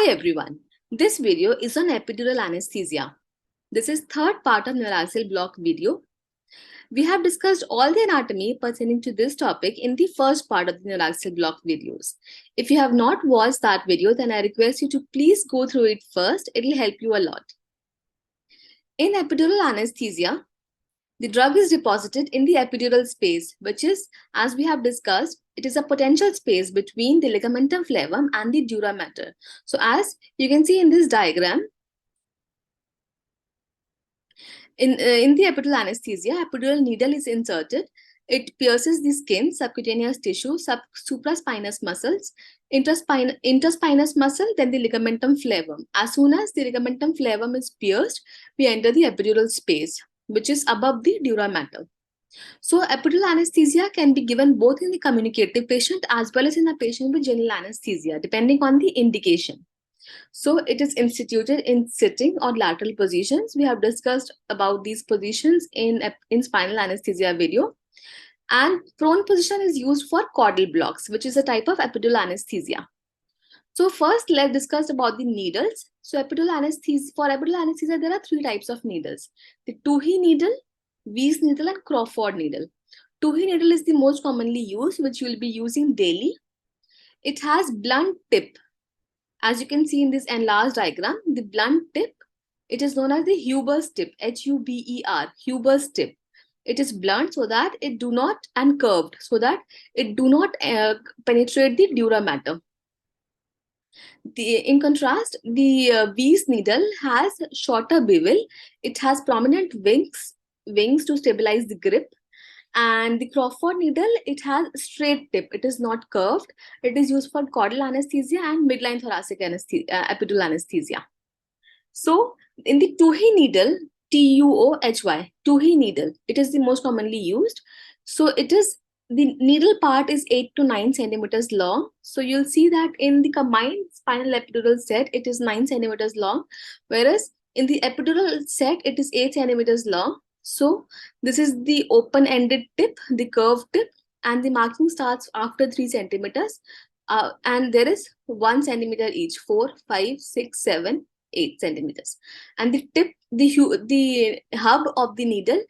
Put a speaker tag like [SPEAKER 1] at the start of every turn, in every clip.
[SPEAKER 1] everyone, this video is on epidural anesthesia. This is third part of neuraxial block video. We have discussed all the anatomy pertaining to this topic in the first part of the neuraxial block videos. If you have not watched that video, then I request you to please go through it first. It will help you a lot. In epidural anesthesia, the drug is deposited in the epidural space, which is, as we have discussed, it is a potential space between the ligamentum flavum and the dura mater. So as you can see in this diagram, in the epidural anesthesia, epidural needle is inserted. It pierces the skin, subcutaneous tissue, supraspinous muscles, interspinous muscle, then the ligamentum flavum. As soon as the ligamentum flavum is pierced, we enter the epidural space, which is above the dura mater. So epidural anesthesia can be given both in the communicative patient as well as in a patient with general anesthesia, depending on the indication. So it is instituted in sitting or lateral positions. We have discussed about these positions in spinal anesthesia video. And prone position is used for caudal blocks, which is a type of epidural anesthesia. So first, let's discuss about the needles. So epidural anesthesia, for epidural anesthesia, there are three types of needles: the Tuohy needle, Weiss needle, and Crawford needle. Tuohy needle is the most commonly used, which you will be using daily. It has blunt tip. As you can see in this enlarged diagram, the blunt tip, it is known as the Huber's tip, H-U-B-E-R, Huber's tip. It is blunt so that it do not, and curved so that it do not penetrate the dura mater. In contrast, the Weiss needle has shorter bevel. It has prominent wings to stabilize the grip. And the Crawford needle, it has straight tip. It is not curved. It is used for caudal anesthesia and midline thoracic anesthesia, epidural anesthesia. So in the Tuohy needle, T-U-O-H-Y, Tuohy needle, it is the most commonly used. So it is, the needle part is 8 to 9 centimeters long. So you'll see that in the combined spinal epidural set, it is 9 centimeters long, whereas in the epidural set, it is 8 centimeters long. So this is the open-ended tip, the curved tip, and the marking starts after 3 centimeters. And there is 1 centimeter each, 4, 5, 6, 7, 8 centimeters. And the tip, the hub of the needle,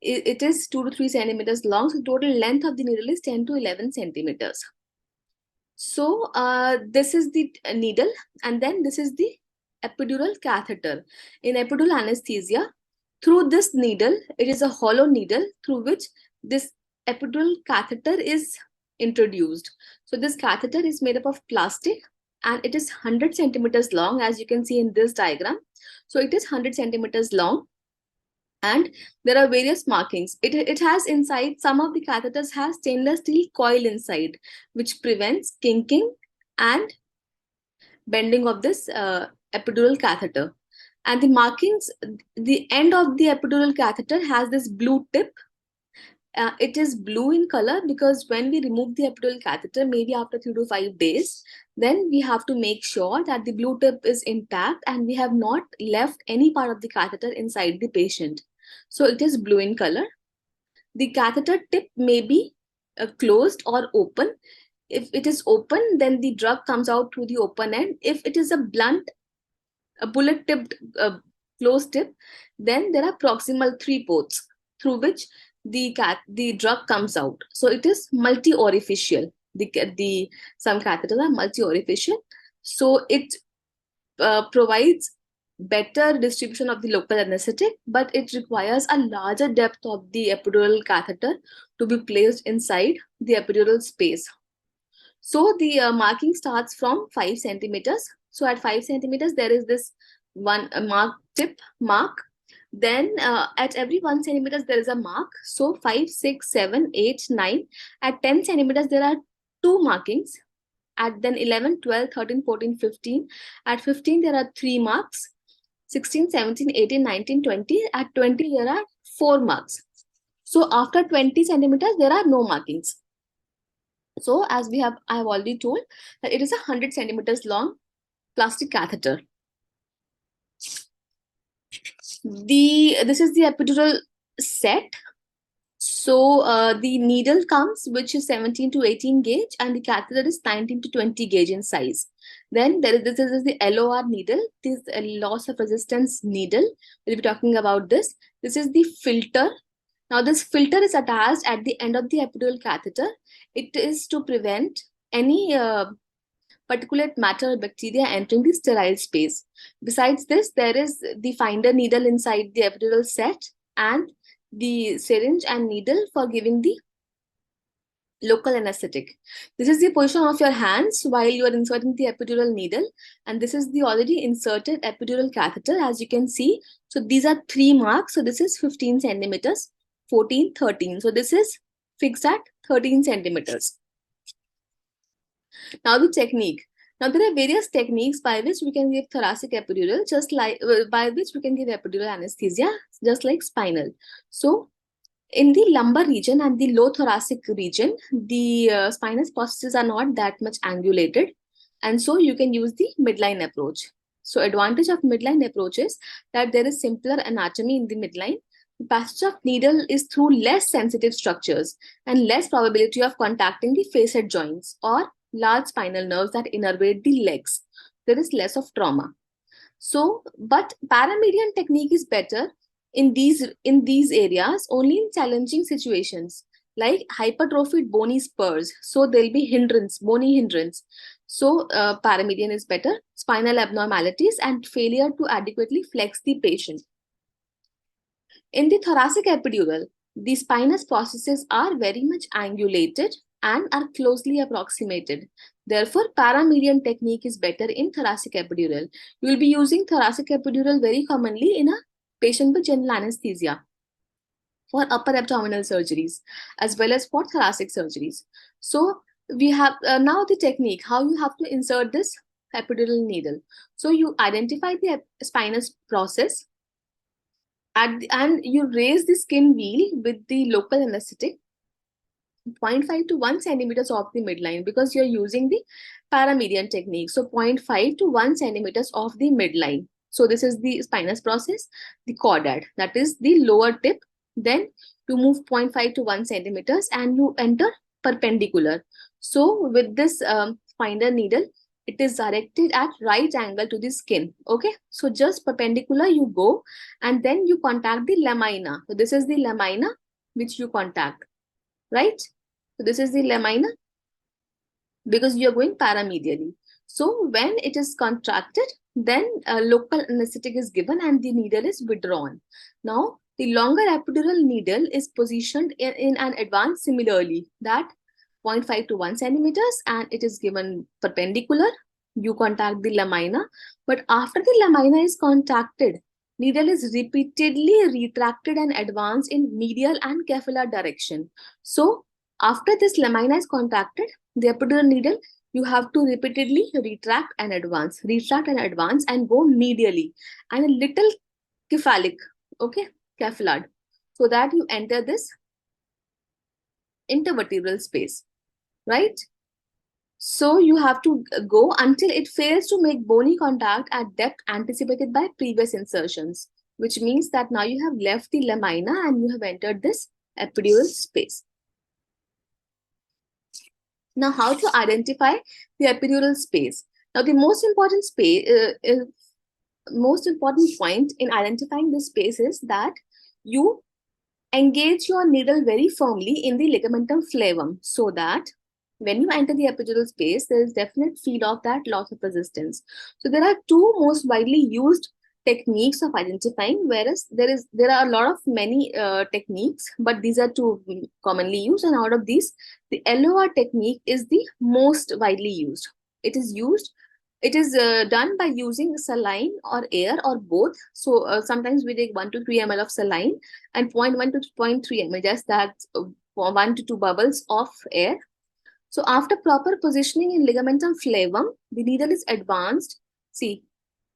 [SPEAKER 1] it is 2 to 3 centimeters long. So total length of the needle is 10 to 11 centimeters. So this is the needle, and then this is the epidural catheter. In epidural anesthesia, through this needle, it is a hollow needle through which this epidural catheter is introduced. So this catheter is made up of plastic and it is 100 centimeters long, as you can see in this diagram. So it is 100 centimeters long and there are various markings. It has inside, some of the catheters have stainless steel coil inside, which prevents kinking and bending of this epidural catheter. And the markings, the end of the epidural catheter has this blue tip. It is blue in color because when we remove the epidural catheter, maybe after 3 to 5 days, then we have to make sure that the blue tip is intact and we have not left any part of the catheter inside the patient. So it is blue in color. The catheter tip may be closed or open. If it is open, then the drug comes out through the open end. If it is a bullet tipped closed tip, then there are proximal 3 ports through which the drug comes out. So it is multi-orificial. Some catheters are multi-orificial. So it provides better distribution of the local anesthetic, but it requires a larger depth of the epidural catheter to be placed inside the epidural space. So the marking starts from 5 centimeters. So at 5 centimeters, there is this one tip mark. Then at every 1 centimeters, there is a mark. So 5, 6, 7, 8, 9. At 10 centimeters, there are 2 markings. At then 11, 12, 13, 14, 15. At 15, there are 3 marks. 16, 17, 18, 19, 20. At 20, there are 4 marks. So after 20 centimeters, there are no markings. So as I have already told that it is 100 centimeters long plastic catheter. This is the epidural set. So the needle comes, which is 17 to 18 gauge, and the catheter is 19 to 20 gauge in size. Then this is the LOR needle. This is a loss of resistance needle. We'll be talking about this. This is the filter. Now this filter is attached at the end of the epidural catheter. It is to prevent any particulate matter or bacteria entering the sterile space. Besides this, there is the finder needle inside the epidural set and the syringe and needle for giving the local anesthetic. This is the position of your hands while you are inserting the epidural needle, and this is the already inserted epidural catheter, as you can see. So these are 3 marks. So this is 15 centimeters, 14, 13. So this is fixed at 13 centimeters. Now the technique. Now there are various techniques by which we can give thoracic epidural, just like by which we can give epidural anesthesia, just like spinal. So in the lumbar region and the low thoracic region, the spinous processes are not that much angulated, and so you can use the midline approach. So advantage of midline approach is that there is simpler anatomy in the midline. The passage of needle is through less sensitive structures and less probability of contacting the facet joints or large spinal nerves that innervate the legs. There is less of trauma. So, but paramedian technique is better in these areas only in challenging situations like hypertrophied bony spurs. So there'll be bony hindrance. So paramedian is better. Spinal abnormalities and failure to adequately flex the patient. In the thoracic epidural, the spinous processes are very much angulated and are closely approximated. Therefore, paramedian technique is better in thoracic epidural. You will be using thoracic epidural very commonly in a patient with general anesthesia for upper abdominal surgeries as well as for thoracic surgeries. So we have now the technique, how you have to insert this epidural needle. So you identify the spinous process and you raise the skin wheel with the local anesthetic 0.5 to 1 centimeters off the midline, because you're using the paramedian technique. So 0.5 to 1 centimeters off the midline. So this is the spinous process, the caudate, that is the lower tip. Then you move 0.5 to 1 centimeters and you enter perpendicular. So with this finder needle, it is directed at right angle to the skin. Okay, so just perpendicular you go, and then you contact the lamina. So this is the lamina which you contact, right? So this is the lamina because you are going paramedially. So when it is contracted, then a local anesthetic is given and the needle is withdrawn. Now the longer epidural needle is positioned in an advance similarly, that 0.5 to 1 centimeters, and it is given perpendicular. You contact the lamina, but after the lamina is contacted, needle is repeatedly retracted and advanced in medial and capsular direction. So after this lamina is contacted, the epidural needle, you have to repeatedly retract and advance and go medially and a little cephalic, okay, capsular, so that you enter this intervertebral space, right? So you have to go until it fails to make bony contact at depth anticipated by previous insertions, which means that now you have left the lamina and you have entered this epidural space. Now, how to identify the epidural space? Now, the most important point in identifying this space is that you engage your needle very firmly in the ligamentum flavum, so that when you enter the epidural space, there is definite feel of that loss of resistance. So there are two most widely used techniques of identifying, whereas there are a lot of many techniques, but these are two commonly used, and out of these, the LOR technique is the most widely used. It is done by using saline or air or both. So sometimes we take 1 to 3 ml of saline and 0.1 to 0.3 ml, just that 1 to 2 bubbles of air. So after proper positioning in ligamentum flavum, the needle is advanced. See,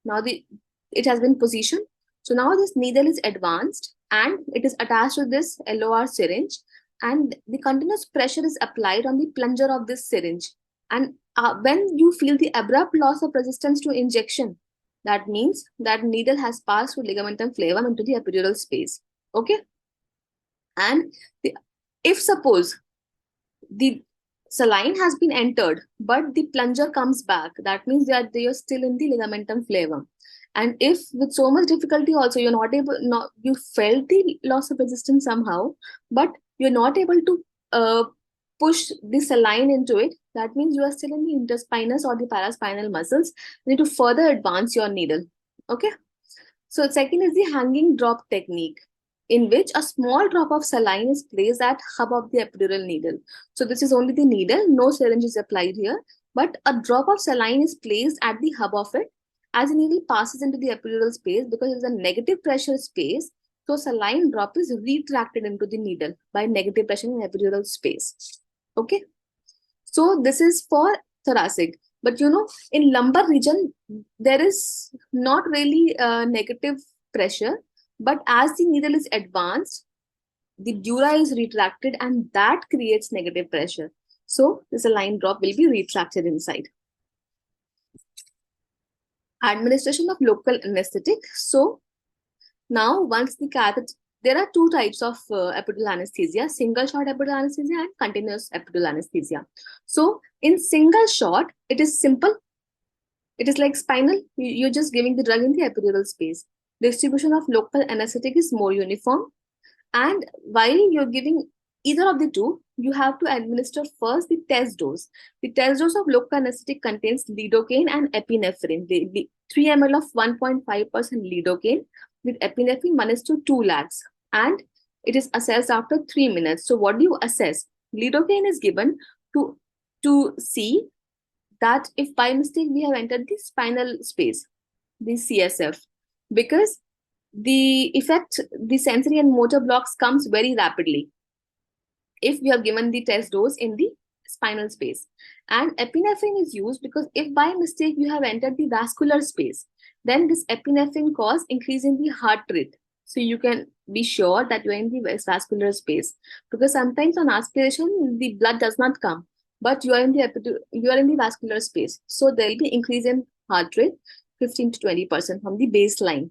[SPEAKER 1] now it has been positioned. So now this needle is advanced and it is attached to this LOR syringe, and the continuous pressure is applied on the plunger of this syringe. And when you feel the abrupt loss of resistance to injection, that means that needle has passed through ligamentum flavum into the epidural space. Okay. And If suppose the saline has been entered, but the plunger comes back, that means that they are still in the ligamentum flavum. And if with so much difficulty also you're not able, not you felt the loss of resistance somehow, but you're not able to push the saline into it, that means you are still in the interspinous or the paraspinal muscles. You need to further advance your needle. Okay. So second is the hanging drop technique, in which a small drop of saline is placed at hub of the epidural needle. So this is only the needle, no syringe is applied here, but a drop of saline is placed at the hub of it as the needle passes into the epidural space. Because it is a negative pressure space, so saline drop is retracted into the needle by negative pressure in epidural space. Okay. So this is for thoracic. But in lumbar region, there is not really negative pressure. But as the needle is advanced, the dura is retracted and that creates negative pressure. So the saline drop will be retracted inside. Administration of local anesthetic. So now once the catheter, there are two types of epidural anesthesia: single shot epidural anesthesia and continuous epidural anesthesia. So in single shot, it is simple. It is like spinal. You're just giving the drug in the epidural space. Distribution of local anesthetic is more uniform. And while you're giving either of the two, you have to administer first the test dose. The test dose of local anesthetic contains lidocaine and epinephrine. The 3 ml of 1.5% lidocaine with epinephrine 1:2 lakhs. And it is assessed after 3 minutes. So what do you assess? Lidocaine is given to see that if by mistake we have entered the spinal space, the CSF, because the effect, the sensory and motor blocks comes very rapidly if we have given the test dose in the spinal space. And epinephrine is used because if by mistake you have entered the vascular space, then this epinephrine cause increase in the heart rate. So you can be sure that you are in the vascular space, because sometimes on aspiration the blood does not come, but you are in the vascular space. So there will be increase in heart rate 15 to 20% from the baseline.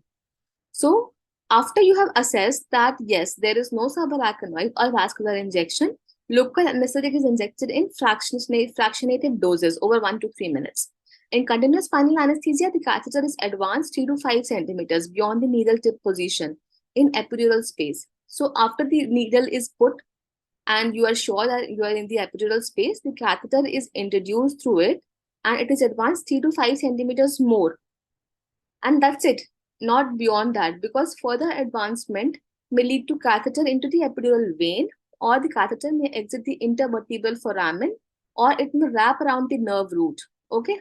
[SPEAKER 1] So after you have assessed that yes, there is no subarachnoid or vascular injection, local anesthetic is injected in fractionated doses over 1 to 3 minutes. In continuous spinal anesthesia, the catheter is advanced 3 to 5 centimeters beyond the needle tip position in epidural space. So after the needle is put and you are sure that you are in the epidural space, the catheter is introduced through it and it is advanced 3 to 5 centimeters more. And that's it, not beyond that, because further advancement may lead to catheter into the epidural vein, or the catheter may exit the intervertebral foramen, or it may wrap around the nerve root. Okay.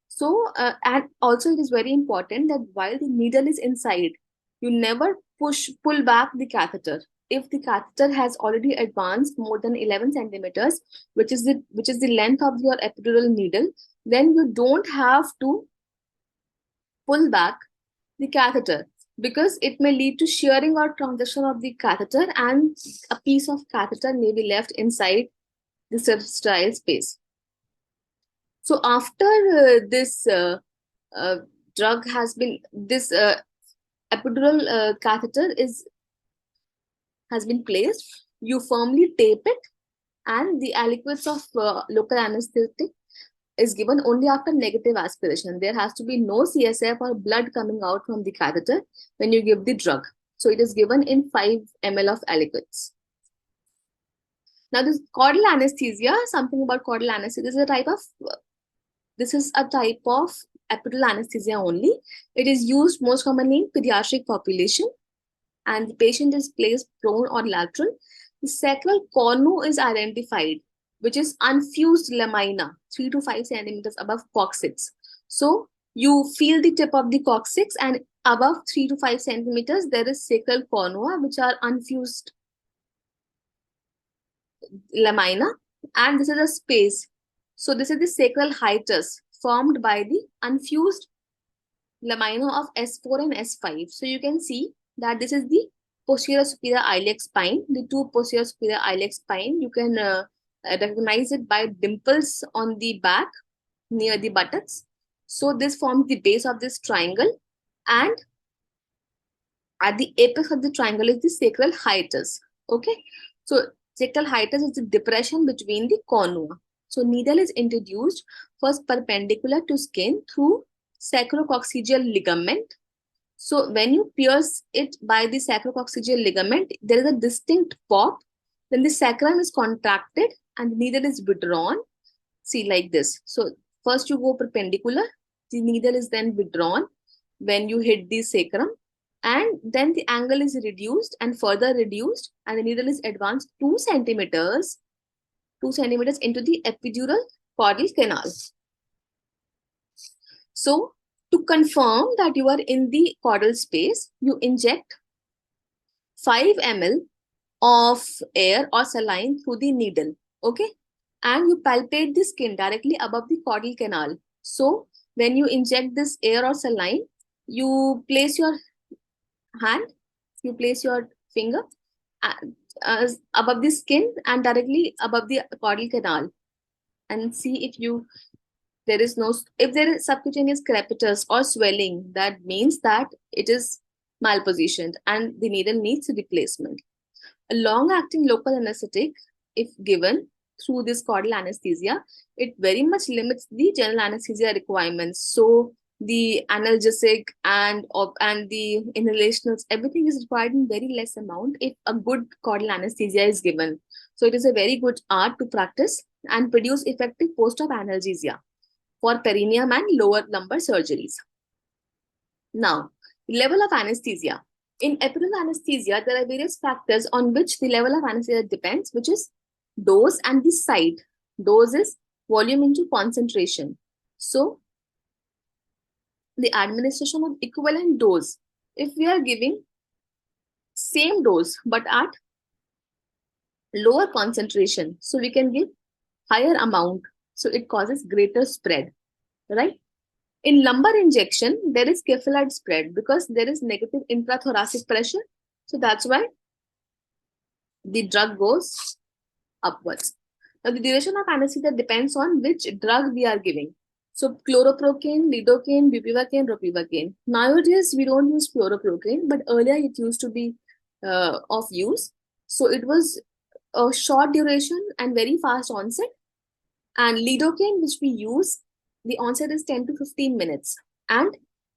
[SPEAKER 1] So, and also it is very important that while the needle is inside, you never pull back the catheter. If the catheter has already advanced more than 11 centimeters, which is the length of your epidural needle, then you don't have to pull back the catheter, because it may lead to shearing or transition of the catheter and a piece of catheter may be left inside the sterile space. So after this drug has been, this epidural catheter has been placed, you firmly tape it, and the aliquots of local anesthetic is given only after negative aspiration. There has to be no CSF or blood coming out from the catheter when you give the drug. So it is given in 5 ml of aliquots. Now this caudal anesthesia, something about caudal anesthesia, this is a type of epidural anesthesia only. It is used most commonly in pediatric population and the patient is placed prone or lateral. The sacral cornu is identified, which is unfused lamina 3 to 5 centimeters above coccyx. So you feel the tip of the coccyx and above 3 to 5 centimeters, there is sacral cornua, which are unfused lamina, and this is a space. So this is the sacral hiatus formed by the unfused lamina of S4 and S5. So you can see that this is the posterior superior iliac spine, the two posterior superior iliac spine. You can recognize it by dimples on the back near the buttocks. So this forms the base of this triangle, and at the apex of the triangle is the sacral hiatus. Okay, so Segmental hiatus is the depression between the conua. So needle is introduced first perpendicular to skin through sacrococcygeal ligament. So when you pierce it by the sacrococcygeal ligament, there is a distinct pop. Then the sacrum is contracted and the needle is withdrawn. See, like this. So first you go perpendicular, the needle is then withdrawn when you hit the sacrum, and then the angle is reduced and further reduced, and the needle is advanced 2 centimeters into the epidural caudal canal. So to confirm that you are in the caudal space, you inject 5 ml of air or saline through the needle, okay? And you palpate the skin directly above the caudal canal. So when you inject this air or saline, you place your hand, you place your finger above the skin and directly above the caudal canal, and see if there is no, if there is subcutaneous crepitus or swelling, that means that it is malpositioned and the needle needs replacement. A long-acting local anesthetic, if given through this caudal anesthesia, it very much limits the general anesthesia requirements. So the analgesic and the inhalationals, everything is required in very less amount if a good caudal anesthesia is given. So it is a very good art to practice and produce effective post-op analgesia for perineum and lower lumbar surgeries. Now, level of anesthesia. In epidural anesthesia, there are various factors on which the level of anesthesia depends, which is dose and the site. Dose is volume into concentration. So, the administration of equivalent dose. If we are giving same dose but at lower concentration, so we can give higher amount. So, it causes greater spread, right? In lumbar injection, there is cephalad spread because there is negative intrathoracic pressure. So that's why the drug goes upwards. Now, the duration of anesthesia depends on which drug we are giving. So chloroprocaine, lidocaine, bupivacaine, ropivacaine. Nowadays, we don't use chloroprocaine, but earlier it used to be of use. So it was a short duration and very fast onset. And lidocaine, which we use, the onset is 10 to 15 minutes. And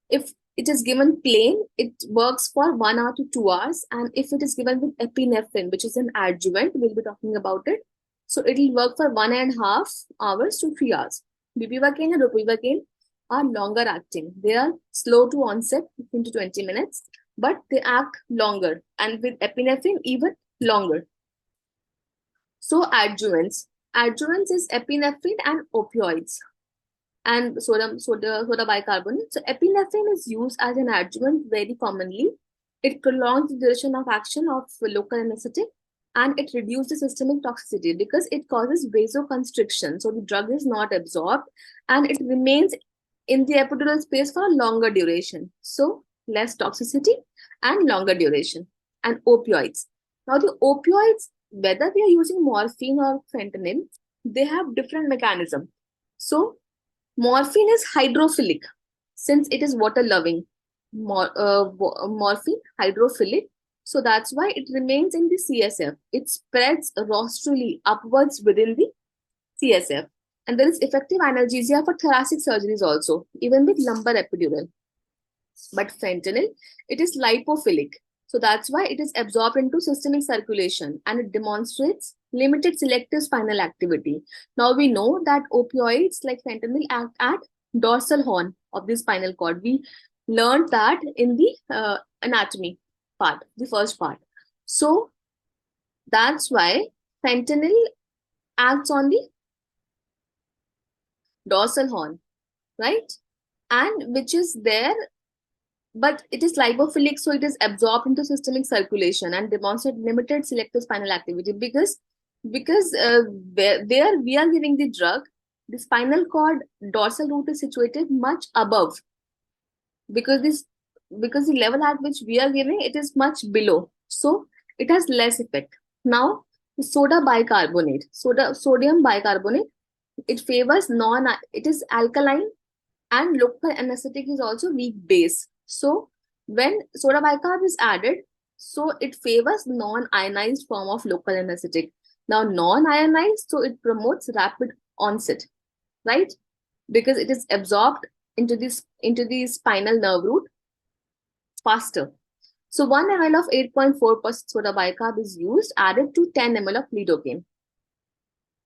[SPEAKER 1] if it is given plain, it works for 1 hour to 2 hours. And if it is given with epinephrine, which is an adjuvant, we'll be talking about it. So it will work for 1.5 hours to 3 hours. Bupivacaine and ropivacaine are longer acting. They are slow to onset, 15 to 20 minutes, but they act longer. And with epinephrine, even longer. So adjuvants. Adjuvants is epinephrine and opioids and soda bicarbonate. So epinephrine is used as an adjuvant very commonly. It prolongs the duration of action of local anesthetic and it reduces systemic toxicity because it causes vasoconstriction. So the drug is not absorbed and it remains in the epidural space for a longer duration. So less toxicity and longer duration. And opioids. Now the opioids, whether we are using morphine or fentanyl, they have different mechanism. So morphine is hydrophilic since it is water loving. Morphine hydrophilic, so that's why it remains in the CSF. It spreads rostrally upwards within the CSF, and there is effective analgesia for thoracic surgeries also, even with lumbar epidural. But fentanyl, it is lipophilic, so that's why it is absorbed into systemic circulation and it demonstrates limited selective spinal activity. Now we know that opioids like fentanyl act at dorsal horn of the spinal cord. We learned that in the anatomy part, the first part. So that's why fentanyl acts on the dorsal horn, right? And which is there, but it is lipophilic, so it is absorbed into systemic circulation and demonstrates limited selective spinal activity because where we are giving the drug, the spinal cord dorsal root is situated much above because the level at which we are giving it is much below, so it has less effect. Now the sodium bicarbonate, it favors it is alkaline and local anesthetic is also weak base. So when soda bicarb is added, so it favors non-ionized form of local anesthetic. Now, non-ionized, so it promotes rapid onset, right? Because it is absorbed into the spinal nerve root faster. So 1 ml of 8.4% soda bicarb is used, added to 10 ml of lidocaine.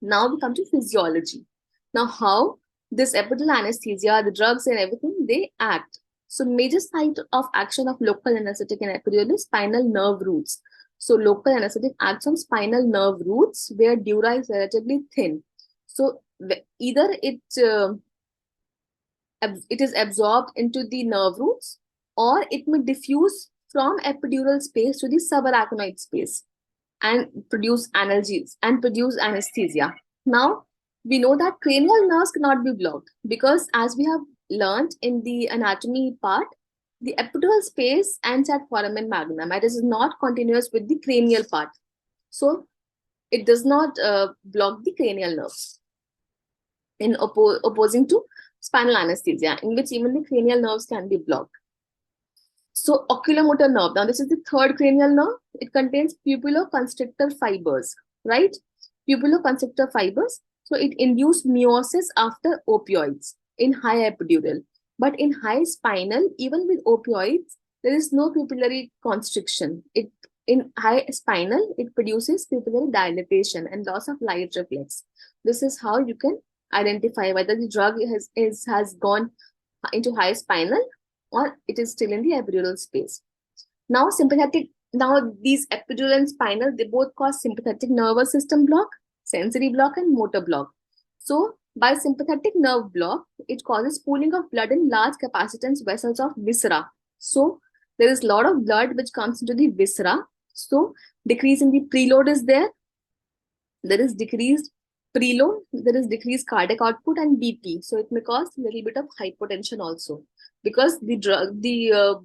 [SPEAKER 1] Now we come to physiology. Now, how this epidural anesthesia, the drugs and everything, they act. So major site of action of local anesthetic in epidural is spinal nerve roots. So local anesthetic acts on spinal nerve roots where dura is relatively thin. So either it is absorbed into the nerve roots, or it may diffuse from epidural space to the subarachnoid space and produce analgesics and produce anesthesia. Now, we know that cranial nerves cannot be blocked because, as we have learned in the anatomy part, the epidural space ends at foramen magnum. It is not continuous with the cranial part. So, it does not block the cranial nerves in opposing to spinal anesthesia, in which even the cranial nerves can be blocked. So oculomotor nerve, now this is the third cranial nerve. It contains pupiloconstrictor fibers, right? Pupiloconstrictor fibers. So it induces meiosis after opioids in high epidural. But in high spinal, even with opioids, there is no pupillary constriction. In high spinal, it produces pupillary dilatation and loss of light reflex. This is how you can identify whether the drug has gone into high spinal or it is still in the epidural space. Now, these epidural and spinal, they both cause sympathetic nervous system block, sensory block, and motor block. So, by sympathetic nerve block, it causes pooling of blood in large capacitance vessels of viscera. So, there is a lot of blood which comes into the viscera. So, decrease in the preload is there. There is decreased preload, there is decreased cardiac output and BP. So it may cause a little bit of hypotension also, because the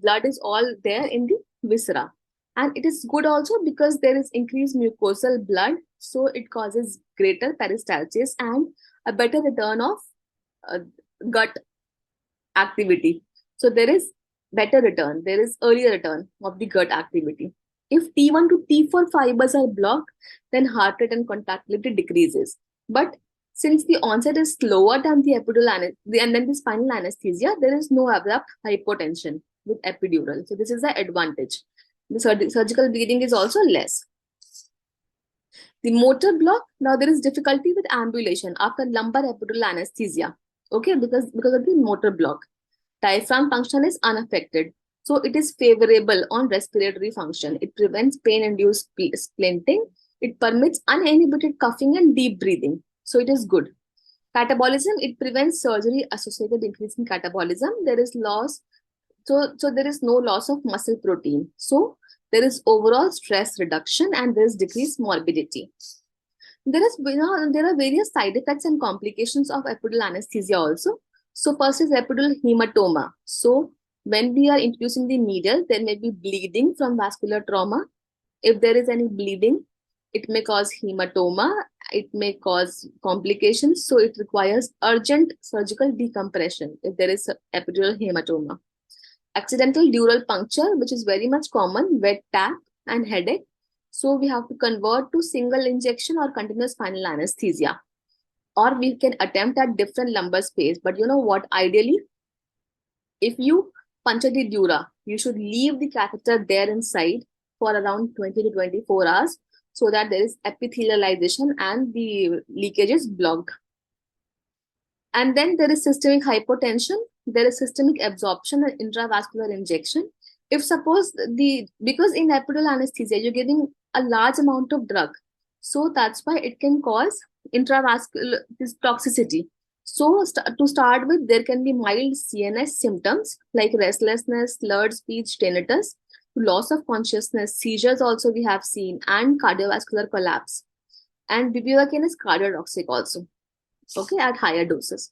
[SPEAKER 1] blood is all there in the viscera. And it is good also because there is increased mucosal blood. So it causes greater peristalsis and a better return of gut activity. So there is better return. There is earlier return of the gut activity. If T1 to T4 fibers are blocked, then heart rate and contractility decreases. But since the onset is slower than the epidural and then the spinal anesthesia, there is no abrupt hypotension with epidural. So this is the advantage. The surgical bleeding is also less. The motor block, now there is difficulty with ambulation after lumbar epidural anesthesia. Okay, because of the motor block. Diaphragm function is unaffected. So it is favorable on respiratory function. It prevents pain-induced splinting. It permits uninhibited coughing and deep breathing. So it is good. Catabolism, it prevents surgery-associated increase in catabolism. There is loss. So there is no loss of muscle protein. So there is overall stress reduction and there is decreased morbidity. There are various side effects and complications of epidural anesthesia also. So first is epidural hematoma. So when we are introducing the needle, there may be bleeding from vascular trauma. If there is any bleeding, it may cause hematoma. It may cause complications. So it requires urgent surgical decompression if there is epidural hematoma. Accidental dural puncture, which is very much common, wet tap and headache. So we have to convert to single injection or continuous spinal anesthesia. Or we can attempt at different lumbar space. But you know what? Ideally, if you puncture the dura, you should leave the catheter there inside for around 20 to 24 hours so that there is epithelialization and the leakage is blocked. And then there is systemic hypotension, there is systemic absorption and intravascular injection. If suppose because in epidural anesthesia, you're giving a large amount of drug. So that's why it can cause intravascular toxicity. So to start with, there can be mild CNS symptoms like restlessness, slurred speech, tinnitus, loss of consciousness, seizures also we have seen, and cardiovascular collapse. And bupivacaine is cardiotoxic also, okay, at higher doses.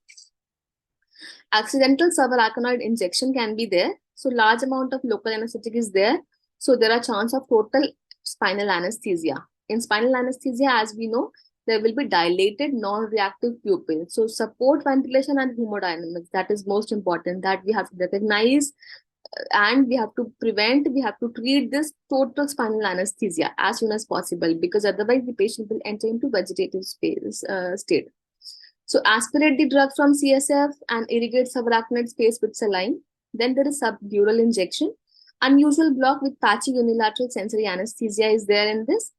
[SPEAKER 1] Accidental subarachnoid injection can be there. So large amount of local anesthetic is there. So there are chance of total spinal anesthesia. In spinal anesthesia, as we know, there will be dilated non-reactive pupil. So support ventilation and hemodynamics, that is most important, that we have to recognize and we have to treat this total spinal anesthesia as soon as possible, because otherwise the patient will enter into vegetative state. So aspirate the drug from CSF and irrigate subarachnoid space with saline. Then there is subdural injection. Unusual block with patchy unilateral sensory anesthesia is there in this.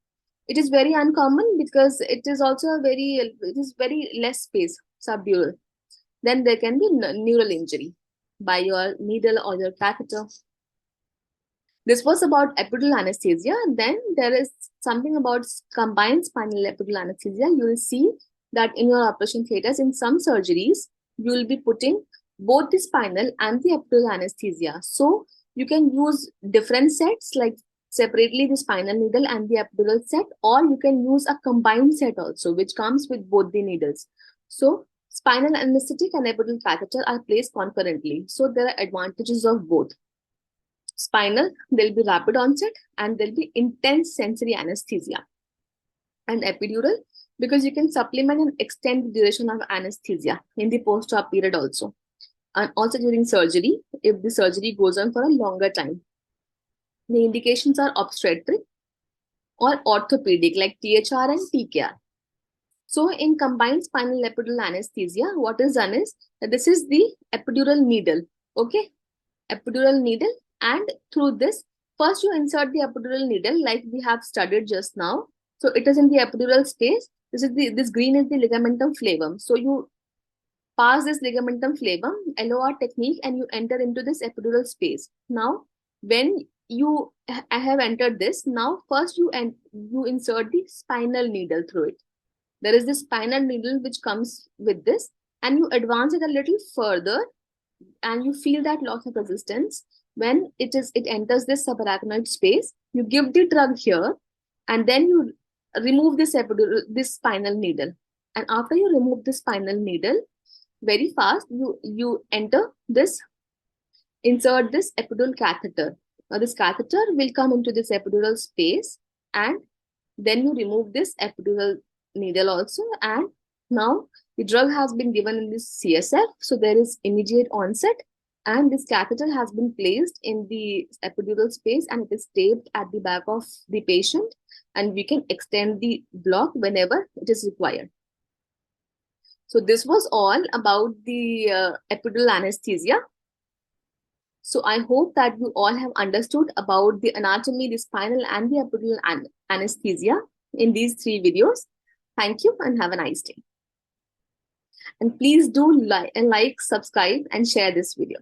[SPEAKER 1] It is very uncommon because it is very less space, subdural. Then there can be neural injury by your needle or your catheter. This was about epidural anesthesia. Then there is something about combined spinal epidural anesthesia. You will see that in your operation theaters, in some surgeries, you will be putting both the spinal and the epidural anesthesia. So you can use different sets, like separately the spinal needle and the epidural set, or you can use a combined set also, which comes with both the needles. So spinal anesthetic and epidural catheter are placed concurrently. So there are advantages of both. Spinal, there'll be rapid onset and there'll be intense sensory anesthesia. And epidural, because you can supplement and extend the duration of anesthesia in the post-op period also. And also during surgery, if the surgery goes on for a longer time. The indications are obstetric or orthopedic, like THR and TKR. So in combined spinal epidural anesthesia, what is done is that this is the epidural needle, okay? Epidural needle, and through this, first you insert the epidural needle like we have studied just now. So it is in the epidural space. This green is the ligamentum flavum. So you pass this ligamentum flavum, LOR technique, and you enter into this epidural space. Now, when you have entered this, now first you insert the spinal needle through it. There is this spinal needle which comes with this, and you advance it a little further, and you feel that loss of resistance when it enters this subarachnoid space. You give the drug here, and then you remove this spinal needle. And after you remove the spinal needle, very fast you insert this epidural catheter. Now this catheter will come into this epidural space, and then you remove this epidural needle also, and now the drug has been given in this CSF, so there is immediate onset, and this catheter has been placed in the epidural space and it is taped at the back of the patient, and we can extend the block whenever it is required. So this was all about the epidural anesthesia. So I hope that you all have understood about the anatomy, the spinal and the epidural anesthesia in these 3 videos. Thank you and have a nice day. And please do like, subscribe and share this video.